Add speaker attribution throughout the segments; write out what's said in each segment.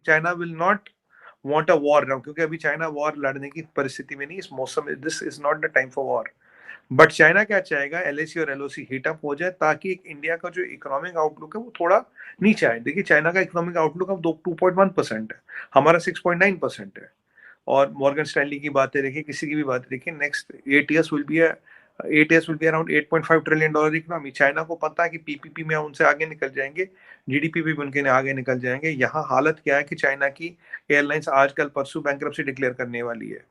Speaker 1: China will not want a war now, क्योंकि अभी China war लड़ने की परिस्थिति में नहीं, इस मौसम, this is not the time for war. But China क्या चाहेगा, एलएसी और एलओसी हीट अप हो जाए ताकि इंडिया का जो इकोनॉमिक आउटलुक है वो थोड़ा नीचे आए। देखिए चाइना का इकोनॉमिक आउटलुक अब 2.1% है, हमारा 6.9% है। और मॉर्गन स्टैनली की बातें देखिए, किसी की भी बात देखिए, next 8 years will be around $8.5 trillion economy. China को पता है कि पीपीपी में उनसे आगे निकल जाएंगे, जीडीपी भी उनके आगे निकल जाएंगे। यहाँ हालत क्या है कि चाइना की एयरलाइंस आजकल परसों बैंकरप्सी डिक्लेयर करने वाली है।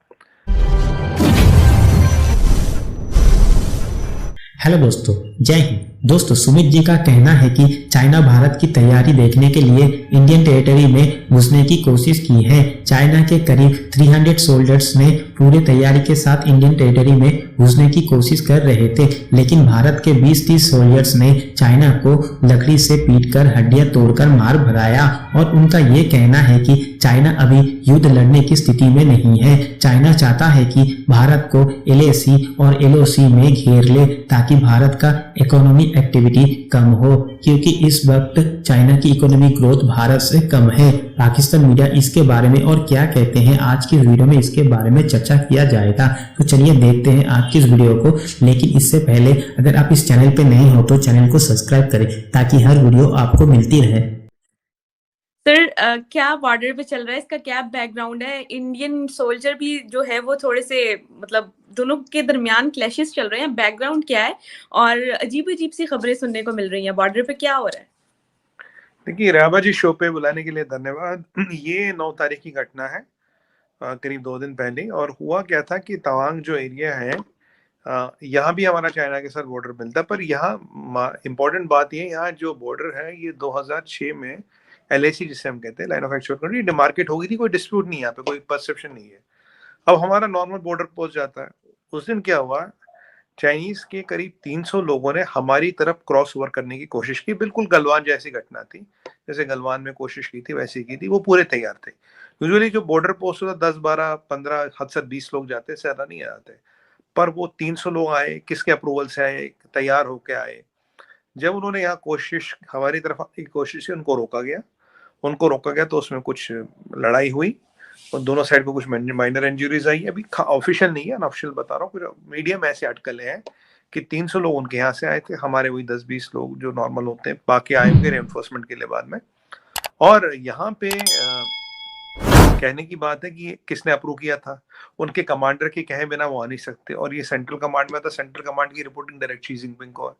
Speaker 2: हेलो दोस्तों, जय हिंद। दोस्तों, सुमित जी का कहना है कि चाइना भारत की तैयारी देखने के लिए इंडियन टेरिटरी में घुसने की कोशिश की है। चाइना के करीब 300 सोल्जर्स ने पूरी तैयारी के साथ इंडियन टेरिटरी में घुसने की कोशिश कर रहे थे, लेकिन भारत के 20-30 सोल्जर्स ने चाइना को लकड़ी से पीटकर हड्डियां तोड़कर मार भगाया। और उनका ये कहना है कि चाइना अभी युद्ध लड़ने की स्थिति में नहीं है। चाइना चाहता है कि भारत को एलएसी और एलओसी में घेर ले ताकि भारत का इकोनॉमी एक्टिविटी कम हो, क्योंकि इस वक्त चाइना की इकोनॉमिक ग्रोथ भारत से कम है। पाकिस्तान मीडिया इसके बारे में और क्या कहते हैं, आज की वीडियो में इसके बारे में चर्चा किया जाएगा। तो चलिए देखते हैं आज की इस वीडियो को। लेकिन इससे पहले अगर आप इस चैनल पे नए हो तो चैनल को सब्सक्राइब करें ताकि हर वीडियो आपको मिलती रहे।
Speaker 3: सर, क्या बॉर्डर पे चल रहा है, इसका क्या बैकग्राउंड है? इंडियन सोल्जर भी जो है वो थोड़े से मतलब दोनों के दरमियान क्लैशेस चल रहे हैं, बैकग्राउंड क्या है? और अजीब अजीब सी खबरें सुनने को मिल रही हैं, बॉर्डर पे क्या हो रहा है?
Speaker 1: देखिए राबा जी, शो पे बुलाने के लिए धन्यवाद। ये 9 तारीख की घटना है, करीब 2 दिन पहले। और हुआ क्या था कि तवांग जो एरिया है, यहाँ भी हमारा चाइना के साथ बॉर्डर मिलता है, पर यहाँ इम्पोर्टेंट बात ये, यहाँ जो बॉर्डर है ये 2006 में एलएसी जिसे हम कहते हैं, line of actual control, demarcate हो गई थी। कोई डिस्प्यूट नहीं है यहाँ पे, कोई परसेप्शन नहीं है। अब हमारा नॉर्मल बॉर्डर पोस्ट जाता है। उस दिन क्या हुआ, चाइनीज के करीब 300 लोगों ने हमारी तरफ क्रॉस ओवर करने की कोशिश की। बिल्कुल गलवान जैसी घटना थी, जैसे गलवान में कोशिश की थी वैसी की थी। वो पूरे तैयार थे। यूजुअली जो बॉर्डर पोस्ट होता 10, 12, 15, हद से 20 लोग जाते, ज्यादा नहीं आते। पर वो 300 लोग आए, किसके अप्रूवल से आए, तैयार होके आए। जब उन्होंने यहाँ कोशिश, हमारी तरफ आने की कोशिश की, उनको रोका गया तो उसमें कुछ लड़ाई हुई और दोनों साइड को कुछ माइनर इंजरीज आई। अभी ऑफिशियल नहीं है, अनऑफिशियल बता रहा हूँ। कुछ मीडिया में ऐसे अटकलें हैं कि 300 लोग उनके यहाँ से आए थे, हमारे वही 10-20 लोग जो नॉर्मल होते हैं, बाकी आए होंगे रेनफोर्समेंट के लिए बाद में। और यहाँ पे कहने की बात है कि किसने अप्रूव किया था, उनके कमांडर के कहे बिना वो आ नहीं सकते। और ये सेंट्रल कमांड में था, सेंट्रल कमांड की रिपोर्टिंग डायरेक्ट शी जिनपिंग को है।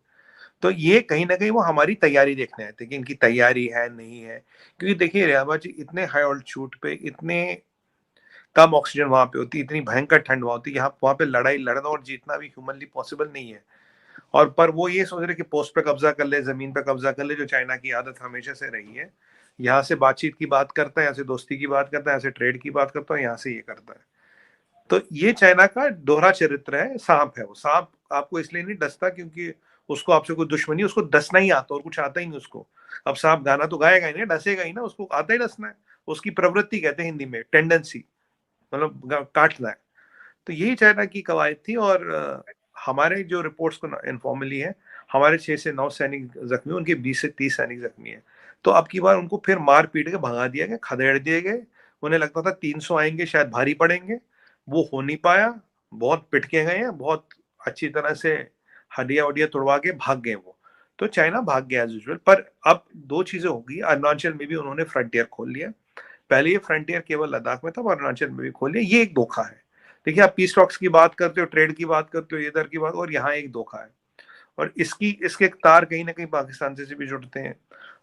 Speaker 1: तो ये कहीं ना कहीं वो हमारी तैयारी देखने आए थे कि इनकी तैयारी है नहीं है। क्योंकि देखिए रियाबा जी, इतने हाई ऑल्टीट्यूड पे इतने कम ऑक्सीजन वहां पे होती, इतनी भयंकर ठंड वहां होती, यहाँ वहां पे लड़ाई लड़ना और जीतना भी ह्यूमनली पॉसिबल नहीं है। और पर वो ये सोच रहे कि पोस्ट पे कब्जा कर ले, जमीन पे कब्जा कर ले, जो चाइना की आदत हमेशा से रही है। यहाँ से बातचीत की बात करता है, यहाँ से दोस्ती की बात करता है, यहाँ से ट्रेड की बात करता है, यहाँ से ये करता है। तो ये चाइना का दोहरा चरित्र है। सांप है वो। सांप आपको इसलिए नहीं डसता क्योंकि उसको आपसे कोई दुश्मनी, उसको डसना ही आता और कुछ आता ही नहीं उसको। अब सांप गाना तो गाएगा ही नहीं, डसेगा ही ना, उसको आता ही डसना है। उसकी प्रवृत्ति कहते हैं हिंदी में, टेंडेंसी, मतलब काटना है। तो यही चाइना की कवायद थी। और हमारे जो रिपोर्ट्स को इनफॉर्मली है, हमारे 6 से 9 सैनिक जख्मी, उनके 20 से 30 सैनिक जख्मी है। तो अब की बार उनको फिर मार पीट के भगा दिया गया, खदेड़ दिए गए। उन्हें लगता था 300 आएंगे, शायद भारी पड़ेंगे, वो हो नहीं पाया। बहुत पिटके गए हैं, बहुत अच्छी तरह से हड्डियां वड्डियां तोड़वा के भाग गए वो। तो चाइना भाग गया एज यूजुअल। पर अब 2 चीजें होगी, अरुणाचल में भी उन्होंने फ्रंटियर खोल लिया। पहले ये फ्रंटियर केवल लद्दाख में था, अरुणाचल में भी खोल लिया। ये एक धोखा है। देखिए आप पीस टॉक्स की बात करते हो, ट्रेड की बात करते हो, इधर की बात, और यहाँ एक धोखा है। और इसके तार कहीं ना कहीं पाकिस्तान से भी जुड़ते हैं।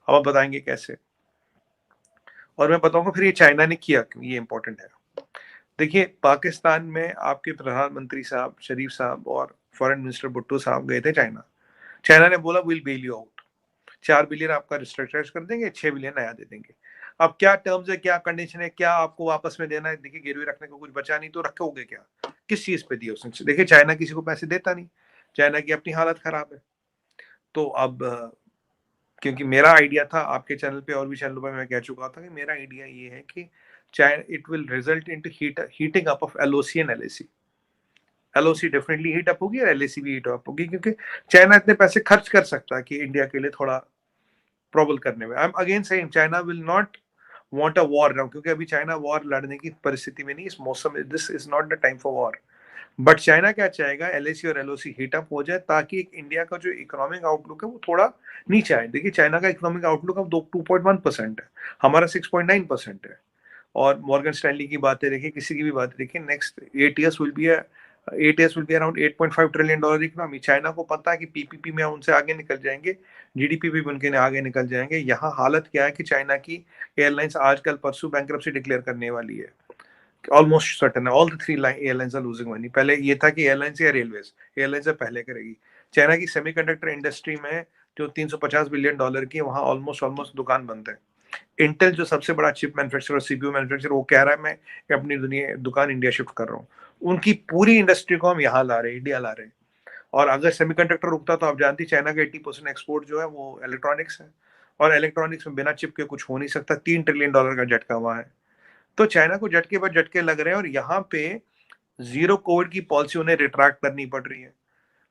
Speaker 1: अब आप बताएंगे कैसे, और मैं बताऊंगा फिर ये चाइना ने किया क्यों, ये इंपॉर्टेंट है। देखिए पाकिस्तान में आपके प्रधानमंत्री साहब शरीफ साहब और फॉरेन मिनिस्टर भुट्टो साहब गए थे चाइना। चाइना ने बोला will bail you out, 4 billion आपका रिस्ट्रक्चर कर देंगे, 6 बिलियन नया दे देंगे। अब क्या टर्म्स है, क्या कंडीशन है, क्या आपको वापस में देना है? देखिए गिरवी रखने को कुछ बचा नहीं, तो रखोगे क्या, किस चीज पे दिए उसने? देखिए चाइना किसी को पैसे देता नहीं, चाइना की अपनी हालत खराब है। तो अब क्योंकि मेरा आइडिया था, आपके चैनल पे और भी चैनलों पे मैं कह चुका था कि मेरा आइडिया ये है कि China, it will result into heating up of LOC and LAC. LOC definitely heat up होगी और एलएसी भी हीट अप होगी, क्योंकि चाइना इतने पैसे खर्च कर सकता है कि इंडिया के लिए थोड़ा प्रॉबल करने में। I am again saying China will not want a war now, क्योंकि अभी चाइना वॉर लड़ने की परिस्थिति में नहीं, इस मौसम, this is not the time for war. But China क्या चाहेगा, एलएसी और एलओसी हीट अप हो जाए ताकि इंडिया का जो इकोनॉमिक आउटलुक है वो थोड़ा नीचे आए। देखिए चाइना का इकोनॉमिक आउटलुक अब 2.1% है, हमारा 6.9% है। और मॉर्गन स्टैनली की बातें देखिए, किसी की भी बातें देखिए, next 8 years will be 8 years will be around $8.5 trillion economy. China को पता है कि पीपीपी में उनसे आगे निकल जाएंगे, जीडीपी भी उनके आगे निकल जाएंगे। यहाँ हालत क्या है कि चाइना की एयरलाइंस आजकल परसों बैंक्रप्सी डिक्लेयर करने वाली है, ऑलमोस्ट सर्टन है। All the three airlines are losing money. पहले ये था कि एयरलाइंस या रेलवेज, एयरलाइंस पहले करेगी। चाइना की सेमीकंडक्टर इंडस्ट्री में जो $350 बिलियन की, वहां ऑलमोस्ट ऑलमोस्ट दुकान बंद है। इंटेल जो सबसे बड़ा चिप मैन्युफैक्चरर और सीपीयू मैन्युफैक्चरर, वो कह रहा है मैं अपनी दुकान इंडिया शिफ्ट कर रहा हूँ। उनकी पूरी इंडस्ट्री को हम यहाँ ला रहे हैं, इंडिया ला रहे हैं। और अगर सेमीकंडक्टर रुकता तो आप जानती, चाइना का 80% एक्सपोर्ट जो है वो इलेक्ट्रॉनिक्स है, और इलेक्ट्रॉनिक्स में बिना चिप के कुछ हो नहीं सकता। $3 ट्रिलियन का झटका हुआ है। तो चाइना को झटके पर झटके लग रहे हैं, और यहाँ पे जीरो कोविड की पॉलिसी उन्हें रिट्रैक्ट करनी पड़ रही है।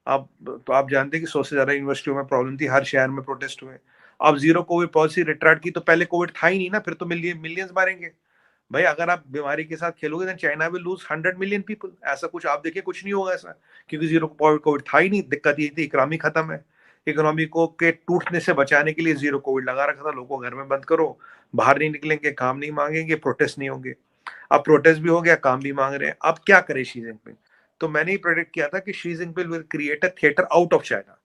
Speaker 1: अब तो आप जानते हैं कि 100 से ज्यादा यूनिवर्सिटियों में प्रॉब्लम थी, हर शहर में प्रोटेस्ट हुए। अब जीरो कोविड पॉलिसी रिट्रैक्ट की तो पहले कोविड था ही नहीं ना, फिर तो मिलियंस मारेंगे। भाई अगर आप बीमारी के साथ खेलोगे तो China will lose 100 million people. ऐसा कुछ आप देखिए, कुछ नहीं होगा ऐसा, क्योंकि जीरो कोविड था ही नहीं। दिक्कत ये थी, इकोनॉमी खत्म है। इकोनॉमी को के टूटने से बचाने के लिए जीरो कोविड लगा रखा था। लोगों को घर में बंद करो, बाहर नहीं निकलेंगे, काम नहीं मांगेंगे, प्रोटेस्ट नहीं होंगे। अब प्रोटेस्ट भी हो गया, काम भी मांग रहे हैं। अब क्या करे शी जिनपिंग? तो मैंने ही प्रेडिक्ट किया था कि Xi Jinping will create a theatre out of China.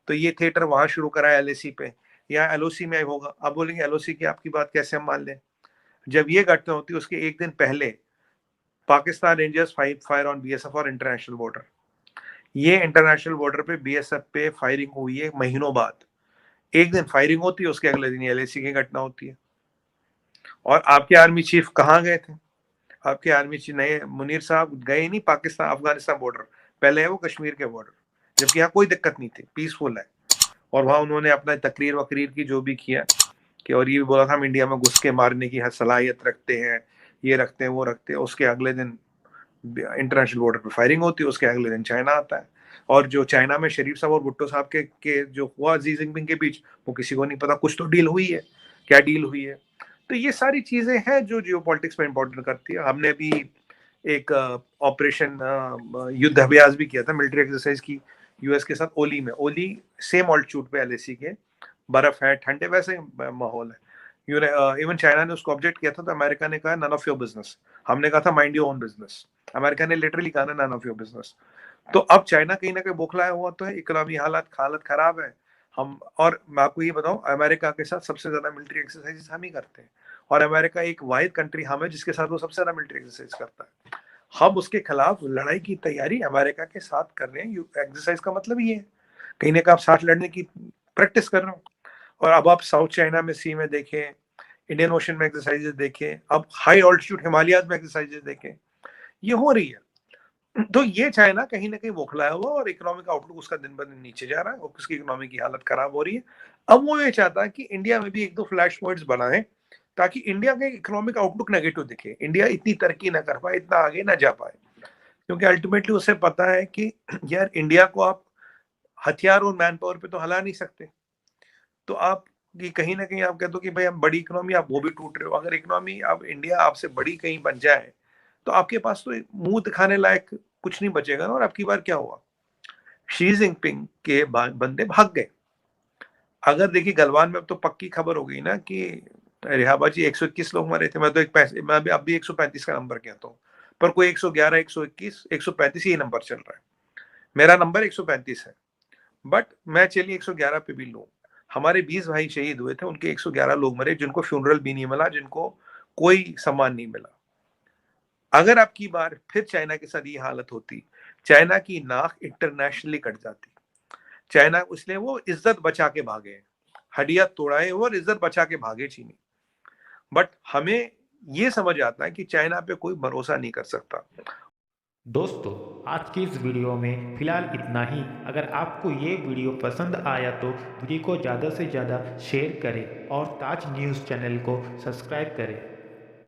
Speaker 1: तो ये थिएटर वहां शुरू करा है एलएसी पे या एलओसी में होगा। अब बोलेंगे एलओसी की आपकी बात कैसे हम मान लें? जब ये घटना होती है उसके एक दिन पहले Pakistan rangers fire on BSF और इंटरनेशनल बॉर्डर। ये इंटरनेशनल बॉर्डर पे बीएसएफ पे फायरिंग हुई है महीनों बाद। एक दिन फायरिंग होती है, उसके अगले दिन एलएसी की घटना होती है। और आपके आर्मी चीफ कहाँ गए थे? आपके आर्मी चीफ नए मुनीर साहब गए नहीं पाकिस्तान अफगानिस्तान बॉर्डर, पहले है वो कश्मीर के बॉर्डर, जबकि यहाँ कोई दिक्कत नहीं थी, पीसफुल है। और वहां उन्होंने अपना तकरीर वकरीर की जो भी किया कि, और ये भी बोला था हम इंडिया में घुस के मारने की सलाहियत रखते हैं, ये रखते हैं वो रखते हैं। उसके अगले दिन इंटरनेशनल बॉर्डर पर फायरिंग होती है, उसके अगले दिन चाइना आता है। और जो चाइना में शरीफ साहब और भुट्टो साहब के जो हुआ जी जिनपिंग के बीच, वो किसी को नहीं पता। कुछ तो डील हुई है, क्या डील हुई है? तो ये सारी चीजें हैं जो जियोपॉलिटिक्स में इंपॉर्टेंट करती है। हमने भी एक ऑपरेशन युद्ध अभ्यास भी किया था, मिलिट्री एक्सरसाइज की यूएस के साथ, ओली में। ओली सेम ऑल्टीट्यूड पे एलएसी के, बर्फ है, ठंडे, वैसे ही माहौल है। इवन चाइना ने उसको ऑब्जेक्ट किया था, तो अमेरिका ने कहा नन ऑफ योर बिजनेस। हमने कहा था mind your own business. America ने लिटरली कहा ना नन ऑफ योर बिजनेस। तो अब चाइना कहीं ना कहीं बौखलाया हुआ तो है, इकोनॉमी हालत खराब है। हम, और मैं आपको ये बताऊं, अमेरिका के साथ सबसे ज्यादा मिलिट्री एक्सरसाइज हम ही करते हैं। और अमेरिका एक वाहिद कंट्री हम है जिसके साथ वो सबसे ज्यादा मिलिट्री एक्सरसाइज करता है। हम उसके खिलाफ लड़ाई की तैयारी अमेरिका के साथ कर रहे हैं। एक्सरसाइज का मतलब ये है, कहीं ना कहीं आप साथ लड़ने की प्रैक्टिस कर रहे हो। और अब आप साउथ चाइना में सी में देखें, इंडियन ओशन में एक्सरसाइजेस देखें, अब हाई ऑल्टीट्यूड हिमालयाज में एक्सरसाइजेस देखें, ये हो रही है। तो ये चाइना कहीं ना कहीं बौखलाया हुआ, और इकोनॉमिक आउटलुक उसका दिन ब दिन नीचे जा रहा है, और उसकी इकोनॉमी की हालत खराब हो रही है। अब वो ये चाहता है कि इंडिया में भी एक दो फ्लैश पॉइंट्स बनाए, ताकि इंडिया का इकोनॉमिक आउटलुक नेगेटिव दिखे, इंडिया इतनी तरक्की ना कर पाए, इतना आगे ना जा पाए। क्योंकि अल्टीमेटली उसे पता है कि यार इंडिया को आप हथियार और मैन पावर पे तो हला नहीं सकते। तो आप ये कहीं ना कहीं आप कहते हो कि भाई हम बड़ी इकोनॉमी, आप वो भी टूट रहे हो। अगर इकोनॉमी अब इंडिया आपसे बड़ी कहीं बन जाए, तो आपके पास तो मुंह दिखाने लायक कुछ नहीं बचेगा ना। और अब की बार क्या हुआ, शी जिनपिंग के बंदे भाग गए। अगर देखिए गलवान में अब तो पक्की खबर हो गई ना कि रिहाबाजी 121 लोग मरे थे। मैं तो मैं भी अब भी 135 का नंबर कहता हूँ, पर कोई 111, 121, 135 ये नंबर चल रहा है। मेरा नंबर 135 है, बट मैं चलिए 111 पे भी लूं। हमारे 20 भाई शहीद हुए थे, उनके 111 लोग मरे, जिनको फ्यूनरल भी नहीं मिला, जिनको कोई सम्मान नहीं मिला। अगर अब की बार फिर चाइना के साथ ये हालत होती, चाइना की नाक इंटरनेशनली कट जाती। चाइना, इसलिए वो इज्जत बचा के भागे, हड्डियां तोड़ाए और इज्जत बचा के भागे चीनी। बट हमें ये समझ आता है कि चाइना पे कोई भरोसा नहीं कर सकता।
Speaker 2: दोस्तों, आज की इस वीडियो में फिलहाल इतना ही। अगर आपको ये वीडियो पसंद आया तो वीडियो को ज़्यादा से ज़्यादा शेयर करें और ताज न्यूज़ चैनल को सब्सक्राइब करें।